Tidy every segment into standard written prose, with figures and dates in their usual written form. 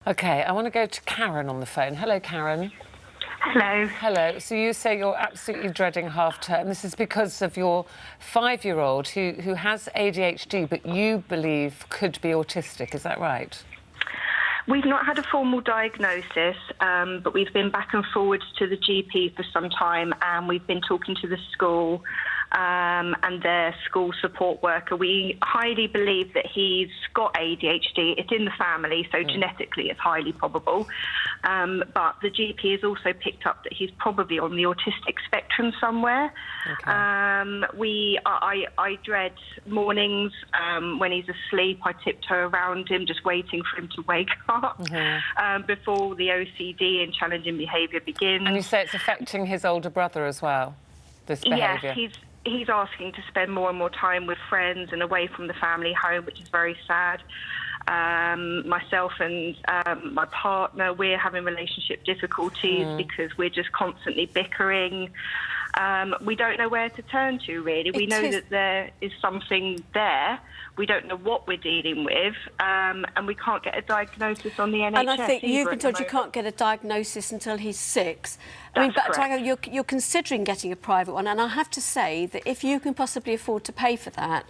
OK, I want to go to Karen on the phone. Hello, Karen. Hello. Hello. So you say you're absolutely dreading half-term. This is because of your 5-year-old who has ADHD, but you believe could be autistic. Is that right? We've not had a formal diagnosis, but we've been back and forwards to the GP for some time, and we've been talking to the school and their school support worker. We highly believe that he's got ADHD. It's in the family, so genetically it's highly probable. But the GP has also picked up that he's probably on the autistic spectrum somewhere. Okay. I dread mornings when he's asleep. I tiptoe around him, just waiting for him to wake up before the OCD and challenging behaviour begins. And you say it's affecting his older brother as well, this behaviour? Yes, he's asking to spend more and more time with friends and away from the family home, which is very sad. Myself and my partner, we're having relationship difficulties because we're just constantly bickering. We don't know where to turn to, really. We know that there is something there. We don't know what we're dealing with, and we can't get a diagnosis on the NHS. And I think you've been told you can't get a diagnosis until he's 6. I mean, but you're considering getting a private one, and I have to say that if you can possibly afford to pay for that,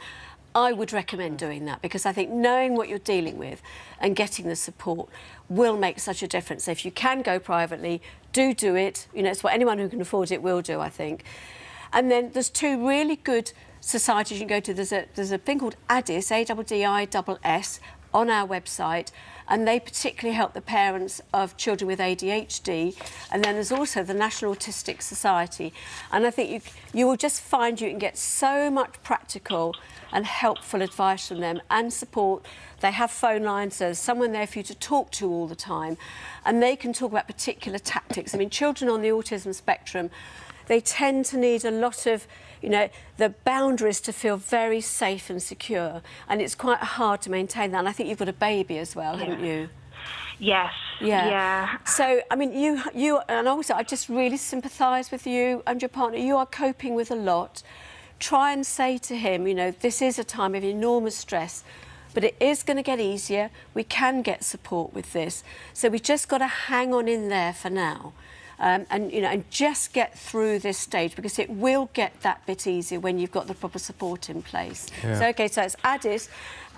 I would recommend doing that, because I think knowing what you're dealing with and getting the support will make such a difference. So if you can go privately, do it. You know, it's what anyone who can afford it will do, I think. And then there's 2 really good societies you can go to. There's a thing called ADDIS, ADDIS, on our website, and they particularly help the parents of children with ADHD. And then there's also the National Autistic Society. And I think you will just find you can get so much practical and helpful advice from them and support. They have phone lines, so there's someone there for you to talk to all the time, and they can talk about particular tactics. I mean, children on the autism spectrum, they tend to need a lot of, you know, the boundaries to feel very safe and secure, and it's quite hard to maintain that. And I think you've got a baby as well, haven't you? Yes. Yeah. So, I mean, you and also I just really sympathise with you and your partner. You are coping with a lot. Try and say to him, you know, this is a time of enormous stress, but it is going to get easier. We can get support with this. So we just got to hang on in there for now. And, you know, and just get through this stage, because it will get that bit easier when you've got the proper support in place. Yeah. So, OK, so it's ADDIS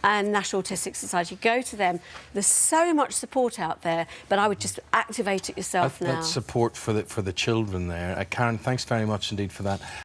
and National Autistic Society. Go to them. There's so much support out there, but I would just activate it yourself now. That's support for the children there. Karen, thanks very much indeed for that.